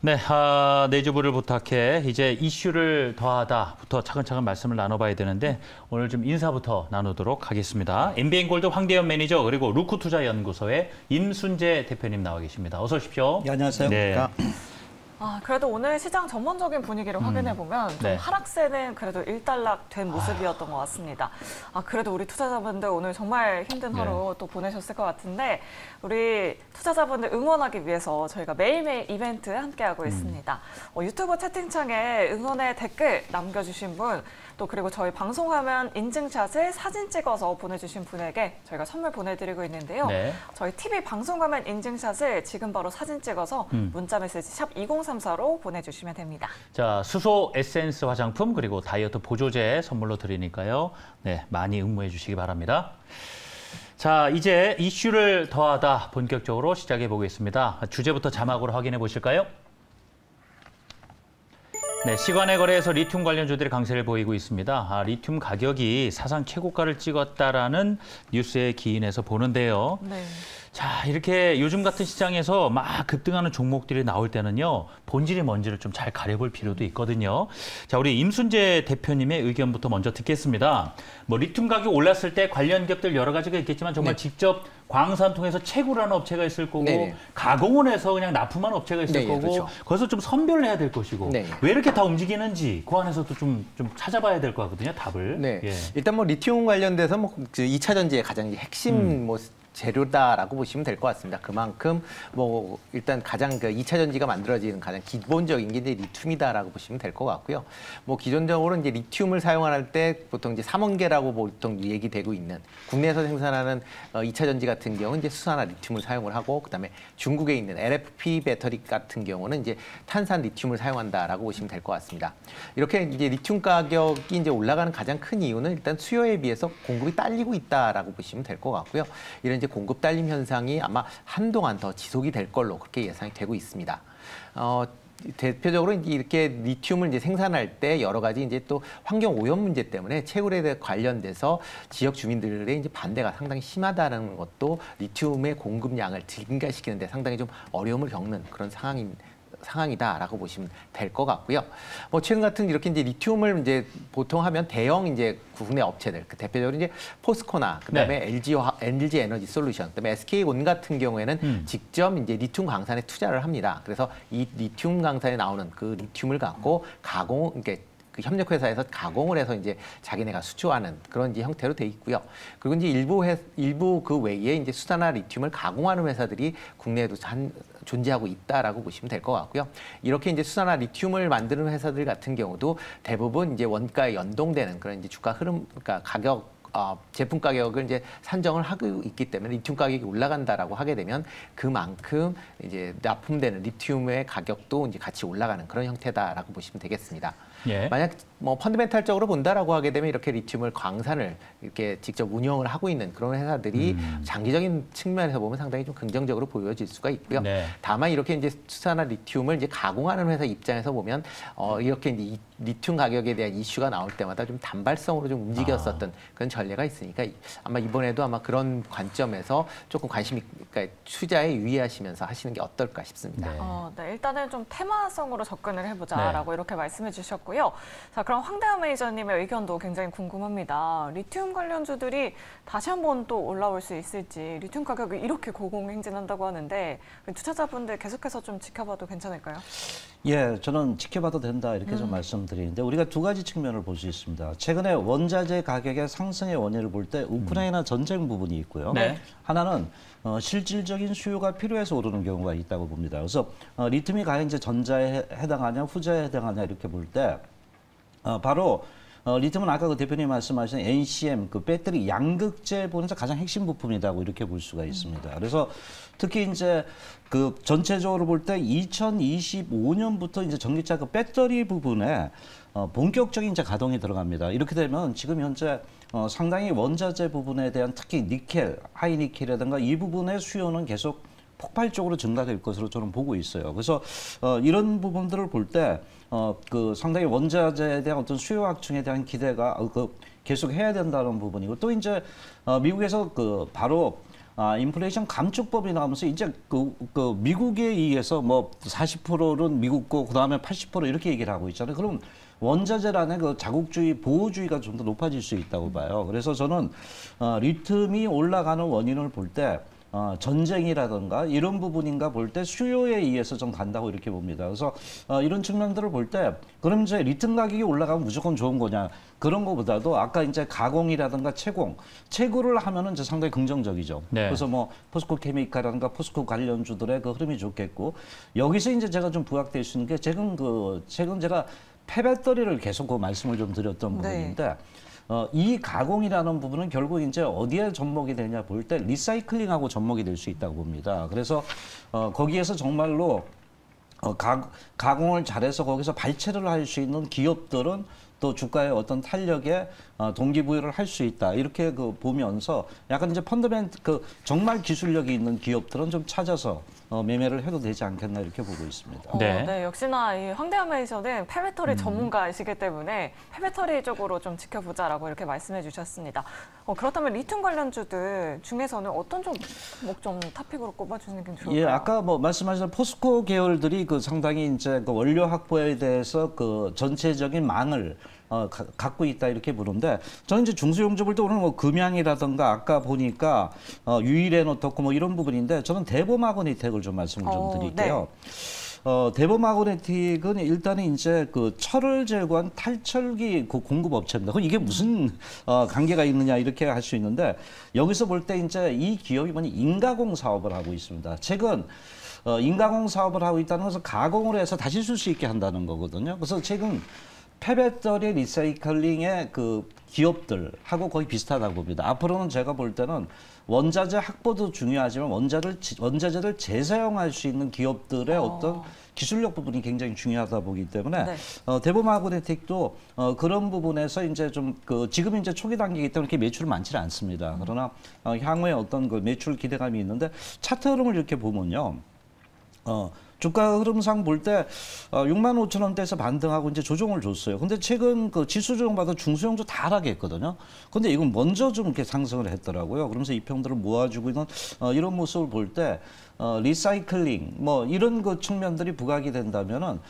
네, 내주부를 부탁해 이제 이슈를 더하다부터 차근차근 말씀을 나눠봐야 되는데 오늘 좀 인사부터 나누도록 하겠습니다. MBN골드 황대현 매니저 그리고 루크투자연구소의 임순재 대표님 나와 계십니다. 어서 오십시오. 네, 안녕하세요. 네. 그래도 오늘 시장 전반적인 분위기를 확인해보면 좀 네. 하락세는 그래도 일단락 된 모습이었던 것 같습니다. 그래도 우리 투자자분들 오늘 정말 힘든 하루 또 보내셨을 것 같은데 우리 투자자분들 응원하기 위해서 저희가 매일매일 이벤트 함께하고 있습니다. 유튜브 채팅창에 응원의 댓글 남겨주신 분 또 그리고 저희 방송화면 인증샷을 사진 찍어서 보내주신 분에게 저희가 선물 보내드리고 있는데요. 네. 저희 TV 방송화면 인증샷을 지금 바로 사진 찍어서 문자메시지 샵 2034로 보내주시면 됩니다. 자, 수소 에센스 화장품 그리고 다이어트 보조제 선물로 드리니까요. 네, 많이 응모해 주시기 바랍니다. 자, 이제 이슈를 더하다 본격적으로 시작해 보겠습니다. 주제부터 자막으로 확인해 보실까요? 네, 시간의 거래에서 리튬 관련주들이 강세를 보이고 있습니다. 리튬 가격이 사상 최고가를 찍었다라는 뉴스에 기인해서 보는데요. 네. 자, 이렇게 요즘 같은 시장에서 막 급등하는 종목들이 나올 때는요, 본질이 뭔지를 좀 잘 가려볼 필요도 있거든요. 자, 우리 임순재 대표님의 의견부터 먼저 듣겠습니다. 리튬 가격 올랐을 때 관련 기업들 여러 가지가 있겠지만 정말 직접 광산 통해서 채굴 하는 업체가 있을 거고 가공을 해서 그냥 납품하는 업체가 있을 거고 그렇죠. 거기서 좀 선별을 해야 될 것이고 왜 이렇게 다 움직이는지 그 안에서도 좀 찾아봐야 될 것 같거든요, 답을. 네. 예. 일단 리튬 관련돼서 그 2차 전지의 가장 핵심 재료다라고 보시면 될 것 같습니다. 그만큼 일단 가장 그 2차 전지가 만들어지는 가장 기본적인 게 이제 리튬이다라고 보시면 될 것 같고요. 기존적으로 이제 리튬을 사용할 때 보통 이제 삼원계라고 보통 얘기되고 있는 국내에서 생산하는 2차 전지 같은 경우는 이제 수산화 리튬을 사용을 하고 그다음에 중국에 있는 LFP 배터리 같은 경우는 이제 탄산 리튬을 사용한다라고 보시면 될 것 같습니다. 이렇게 이제 리튬 가격이 이제 올라가는 가장 큰 이유는 일단 수요에 비해서 공급이 딸리고 있다라고 보시면 될 것 같고요. 이런 이제 공급 딸림 현상이 아마 한동안 더 지속이 될 걸로 그렇게 예상이 되고 있습니다. 대표적으로 이렇게 리튬을 이제 생산할 때 여러 가지 이제 또 환경 오염 문제 때문에 채굴에 대해 관련돼서 지역 주민들의 이제 반대가 상당히 심하다는 것도 리튬의 공급량을 증가시키는 데 상당히 좀 어려움을 겪는 그런 상황이다라고 보시면 될 것 같고요. 최근 같은 이렇게 이제 리튬을 이제 보통 하면 대형 이제 국내 업체들, 대표적으로 이제 포스코나 그다음에 LG 에너지 솔루션, 그다음에 SK온 같은 경우에는 직접 이제 리튬 광산에 투자를 합니다. 그래서 이 리튬 광산에 나오는 그 리튬을 갖고 그러니까 그 협력회사에서 가공을 해서 이제 자기네가 수주하는 그런 이제 형태로 돼 있고요. 그리고 이제 일부 그 외에 이제 수산화 리튬을 가공하는 회사들이 국내에도 존재하고 있다라고 보시면 될 것 같고요. 이렇게 이제 수산화 리튬을 만드는 회사들 같은 경우도 대부분 이제 원가에 연동되는 그런 이제 주가 흐름, 그러니까 제품 가격을 이제 산정을 하고 있기 때문에 리튬 가격이 올라간다라고 하게 되면 그만큼 이제 납품되는 리튬의 가격도 이제 같이 올라가는 그런 형태다라고 보시면 되겠습니다. 예. 만약 펀더멘탈적으로 본다라고 하게 되면 이렇게 리튬을 광산을 이렇게 직접 운영을 하고 있는 그런 회사들이 장기적인 측면에서 보면 상당히 좀 긍정적으로 보여질 수가 있고요. 다만 이렇게 이제 수산화 리튬을 이제 가공하는 회사 입장에서 보면 이렇게 이제 리튬 가격에 대한 이슈가 나올 때마다 좀 단발성으로 좀 움직였었던 그런 전례가 있으니까 아마 이번에도 아마 그런 관점에서 조금 그러니까 투자에 유의하시면서 하시는 게 어떨까 싶습니다. 일단은 좀 테마성으로 접근을 해보자라고 이렇게 말씀해 주셨고요. 자, 그럼 황대현 매니저님의 의견도 굉장히 궁금합니다. 리튬 관련주들이 다시 한번 또 올라올 수 있을지, 리튬 가격이 이렇게 고공행진한다고 하는데 투자자분들 계속해서 좀 지켜봐도 괜찮을까요? 예, 저는 지켜봐도 된다 이렇게 좀 말씀드리는데 우리가 두 가지 측면을 볼 수 있습니다. 최근에 원자재 가격의 상승의 원인을 볼 때 우크라이나 전쟁 부분이 있고요. 하나는 실질적인 수요가 필요해서 오르는 경우가 있다고 봅니다. 그래서 리튬이 과연 이제 전자에 해당하냐 후자에 해당하냐 이렇게 볼 때 바로 리튬은 아까 그 대표님 말씀하신 NCM 그 배터리 양극재 본에서 가장 핵심 부품이라고 이렇게 볼 수가 있습니다. 그래서 특히 이제 그 전체적으로 볼 때 2025년부터 이제 전기차 그 배터리 부분에 본격적인 이제 가동이 들어갑니다. 이렇게 되면 지금 현재 상당히 원자재 부분에 대한 특히 니켈, 하이니켈이라든가 이 부분의 수요는 계속 폭발적으로 증가될 것으로 저는 보고 있어요. 그래서 이런 부분들을 볼 때 그 상당히 원자재에 대한 어떤 수요 확충에 대한 기대가 계속 해야 된다는 부분이고 또 이제 미국에서 그 바로 인플레이션 감축법이 나오면서 이제 그 미국에 의해서 뭐 40%는 미국 거 그다음에 80% 이렇게 얘기를 하고 있잖아요. 그럼 원자재란의 그 자국주의 보호주의가 좀 더 높아질 수 있다고 봐요. 그래서 저는 리튬이 올라가는 원인을 볼 때 전쟁이라든가 이런 부분인가 볼 때 수요에 의해서 좀 간다고 이렇게 봅니다. 그래서 이런 측면들을 볼 때 그럼 이제 리튬 가격이 올라가면 무조건 좋은 거냐 그런 거보다도 아까 이제 가공이라든가 채굴을 하면은 이제 상당히 긍정적이죠. 네. 그래서 뭐 포스코 케미칼이라든가 포스코 관련주들의 그 흐름이 좋겠고 여기서 이제 제가 좀 부각될 수 있는 게 최근 제가 폐배터리를 계속 그 말씀을 좀 드렸던 부분인데 이 가공이라는 부분은 결국 이제 어디에 접목이 되냐 볼 때 리사이클링하고 접목이 될 수 있다고 봅니다. 그래서 거기에서 정말로 가공을 잘해서 거기서 발췌를 할 수 있는 기업들은 또 주가의 어떤 탄력에 동기부여를 할 수 있다. 이렇게 그 보면서 약간 이제 정말 기술력이 있는 기업들은 좀 찾아서 매매를 해도 되지 않겠나 이렇게 보고 있습니다. 네, 역시나 이 황대한 매니저는 폐배터리 전문가이시기 때문에 폐배터리 쪽으로 좀 지켜보자라고 이렇게 말씀해 주셨습니다. 그렇다면 리튬 관련주들 중에서는 어떤 종목 좀 탑픽으로 꼽아주시는 게 좋을까요? 예, 아까 뭐 말씀하신 포스코 계열들이 그 상당히 이제 그 원료 확보에 대해서 그 전체적인 망을 갖고 있다 이렇게 보는데 저는 이제 중소형주 볼 때 오늘 뭐 금양이라든가 아까 보니까 유일에너터코 뭐 이런 부분인데 저는 대범아고니텍을 좀 말씀을 좀 드릴게요. 네. 대범아고네틱은 일단은 이제 그 철을 제거한 탈철기 그 공급 업체입니다. 그럼 이게 무슨 관계가 있느냐 이렇게 할 수 있는데 여기서 볼 때 이제 이 기업이 뭐니 인가공 사업을 하고 있습니다. 최근 인가공 사업을 하고 있다는 것은 가공을 해서 다시 쓸 수 있게 한다는 거거든요. 그래서 최근 폐배터리 리사이클링의 그 기업들하고 거의 비슷하다고 봅니다. 앞으로는 제가 볼 때는 원자재 확보도 중요하지만 원자재를 재사용할 수 있는 기업들의 어떤 기술력 부분이 굉장히 중요하다 보기 때문에 네. 대범아고네틱도 그런 부분에서 이제 좀 지금 이제 초기 단계이기 때문에 이렇게 매출은 많지는 않습니다. 그러나 향후에 어떤 그 매출 기대감이 있는데 차트 흐름을 이렇게 보면요. 주가 흐름상 볼 때 65,000원대에서 반등하고 이제 조정을 줬어요. 근데 최근 그 지수 조정 받아 중소형주 다 하락에 했거든요. 근데 이건 먼저 좀 이렇게 상승을 했더라고요. 그러면서 이 평들을 모아주고 있는 이런 모습을 볼 때 리사이클링 뭐 이런 그 측면들이 부각이 된다면은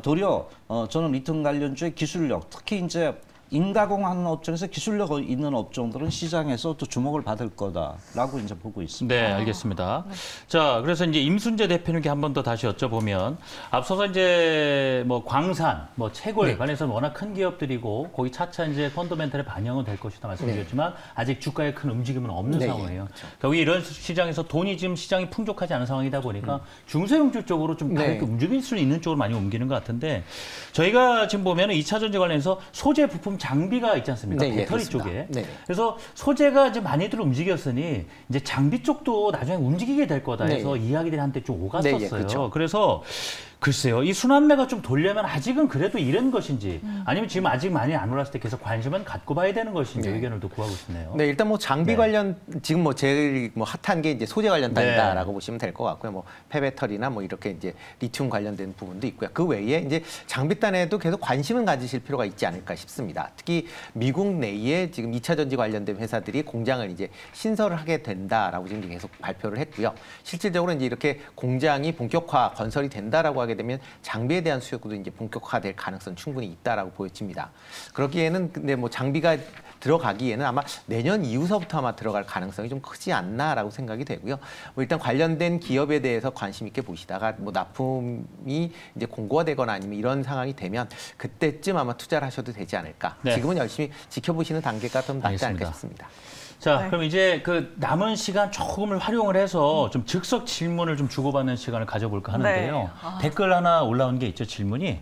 도리어 저는 리튬 관련주의 기술력 특히 이제 인가공하는 업종에서 기술력 있는 업종들은 시장에서 또 주목을 받을 거다라고 이제 보고 있습니다. 네, 알겠습니다. 자, 그래서 이제 임순재 대표님께 한 번 더 다시 여쭤보면 앞서서 이제 뭐 광산, 뭐 채굴 관련해서는 워낙 큰 기업들이고 거기 차차 이제 펀더멘털에 반영은 될 것이다 말씀드렸지만 아직 주가에 큰 움직임은 없는 상황이에요. 그렇죠. 결국 이런 시장에서 돈이 지금 시장이 풍족하지 않은 상황이다 보니까 중소형주 쪽으로 좀 가볍게 움직일 수 있는 쪽으로 많이 옮기는 것 같은데 저희가 지금 보면은 2차 전지 관련해서 소재 부품 장비가 있지 않습니까? 배터리 쪽에. 그래서 소재가 이제 많이들 움직였으니 이제 장비 쪽도 나중에 움직이게 될 거다 해서 이야기들이 한때 좀 오갔었어요. 그렇죠. 그래서 글쎄요, 이 순환매가 좀 돌려면 아직은 그래도 이런 것인지 아니면 지금 아직 많이 안 올랐을 때 계속 관심은 갖고 봐야 되는 것인지 의견을 또 구하고 싶네요. 네, 일단 뭐 장비 관련 지금 뭐 제일 뭐 핫한 게 이제 소재 관련 단위다라고 보시면 될 것 같고요. 뭐 폐배터리나 뭐 이렇게 이제 리튬 관련된 부분도 있고요. 그 외에 이제 장비단에도 계속 관심을 가지실 필요가 있지 않을까 싶습니다. 특히 미국 내에 지금 2차 전지 관련된 회사들이 공장을 이제 신설을 하게 된다라고 지금 계속 발표를 했고요. 실질적으로 이제 이렇게 공장이 본격화 건설이 된다라고 하게 되면 장비에 대한 수요도 이제 본격화될 가능성 충분히 있다라고 보여집니다. 그러기에는 근데 뭐 장비가 들어가기에는 아마 내년 이후서부터 아마 들어갈 가능성이 좀 크지 않나라고 생각이 되고요. 뭐 일단 관련된 기업에 대해서 관심 있게 보시다가 뭐 납품이 이제 공고화되거나 아니면 이런 상황이 되면 그때쯤 아마 투자를 하셔도 되지 않을까. 지금은 열심히 지켜보시는 단계가 좀 낫지 않을까 싶습니다. 자, 그럼 이제 그 남은 시간 조금을 활용을 해서 좀 즉석 질문을 좀 주고받는 시간을 가져볼까 하는데요. 댓글 하나 올라온 게 있죠, 질문이.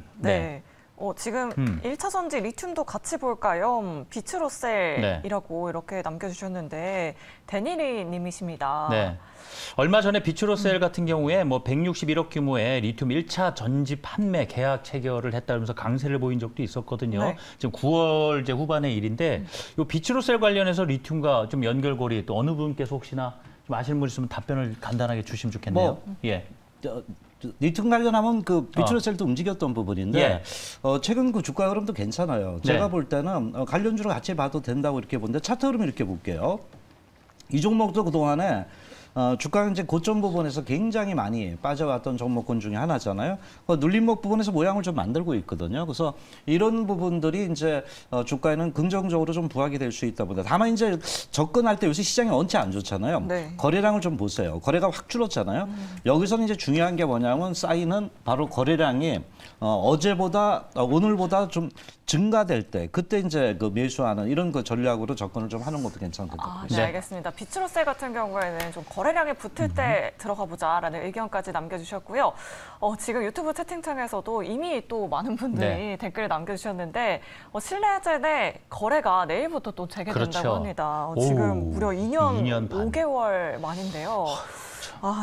지금 1차 전지 리튬도 같이 볼까요? 비츠로셀이라고 이렇게 남겨주셨는데 데니리 님이십니다. 네. 얼마 전에 비츠로셀 같은 경우에 뭐 161억 규모의 리튬 1차 전지 판매 계약 체결을 했다면서 강세를 보인 적도 있었거든요. 지금 9월 이제 후반의 일인데 이 비츠로셀 관련해서 리튬과 좀 연결고리 또 어느 분께서 혹시나 좀 아시는 분 있으면 답변을 간단하게 주시면 좋겠네요. 리튬 관련하면 그 비츠로셀도 움직였던 부분인데 최근 그 주가 흐름도 괜찮아요. 제가 볼 때는 관련주로 같이 봐도 된다고 이렇게 보는데 차트 흐름 이렇게 볼게요. 이 종목도 그동안에 주가가 이제 고점 부분에서 굉장히 많이 빠져왔던 종목군 중에 하나잖아요. 눌림목 부분에서 모양을 좀 만들고 있거든요. 그래서 이런 부분들이 이제 주가에는 긍정적으로 좀 부각이 될 수 있다 보다. 다만 이제 접근할 때 요새 시장이 원체 안 좋잖아요. 네. 거래량을 좀 보세요. 거래가 확 줄었잖아요. 여기서는 이제 중요한 게 뭐냐면 사인은 바로 거래량이 어제보다 오늘보다 좀 증가될 때 그때 이제 그 매수하는 이런 그 전략으로 접근을 좀 하는 것도 괜찮겠다. 네, 알겠습니다. 비츠로셀 같은 경우에는 좀 거래량이 붙을 때 들어가 보자라는 의견까지 남겨주셨고요. 지금 유튜브 채팅창에서도 이미 또 많은 분들이 댓글을 남겨주셨는데 신라젠의 거래가 내일부터 또 재개된다고 그렇죠. 합니다. 지금 무려 2년 반. 5개월 만인데요.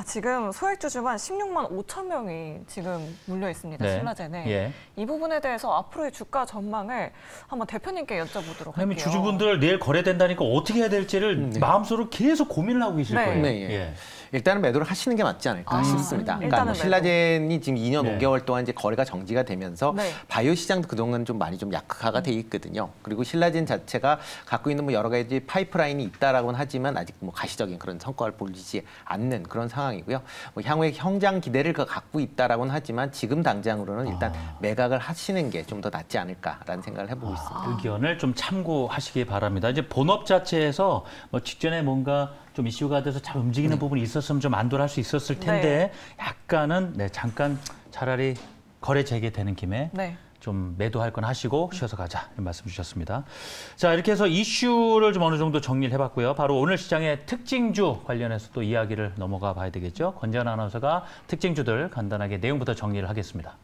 지금 소액주주만 16만 5천 명이 지금 물려 있습니다. 네. 신라젠에. 예. 이 부분에 대해서 앞으로의 주가 전망을 한번 대표님께 여쭤보도록 그러면 할게요. 주주분들 내일 거래된다니까 어떻게 해야 될지를 마음속으로 계속 고민을 하고 계실 네. 거예요. 네, 예. 예. 일단은 매도를 하시는 게 맞지 않을까 싶습니다. 그러니까 일단은 뭐 매도. 신라젠이 지금 2년 네. 5개월 동안 이제 거래가 정지가 되면서 네. 바이오 시장도 그동안 좀 많이 좀 약화가 돼 있거든요. 그리고 신라젠 자체가 갖고 있는 뭐 여러 가지 파이프라인이 있다라고는 하지만 아직 뭐 가시적인 그런 성과를 보이지 않는 그런 상황이고요. 뭐 향후에 성장 기대를 갖고 있다라고는 하지만 지금 당장으로는 일단 매각을 하시는 게 좀 더 낫지 않을까라는 생각을 해보고 있습니다. 의견을 좀 참고하시기 바랍니다. 이제 본업 자체에서 뭐 직전에 뭔가 좀 이슈가 돼서 잘 움직이는 부분이 있었으면 좀 안도를 할 수 있었을 텐데 약간은 잠깐 차라리 거래 재개되는 김에 네. 좀 매도할 건 하시고 쉬어서 가자 이런 말씀 주셨습니다. 자, 이렇게 해서 이슈를 좀 어느 정도 정리를 해봤고요. 바로 오늘 시장의 특징주 관련해서 또 이야기를 넘어가 봐야 되겠죠. 권재현 아나운서가 특징주들 간단하게 내용부터 정리를 하겠습니다.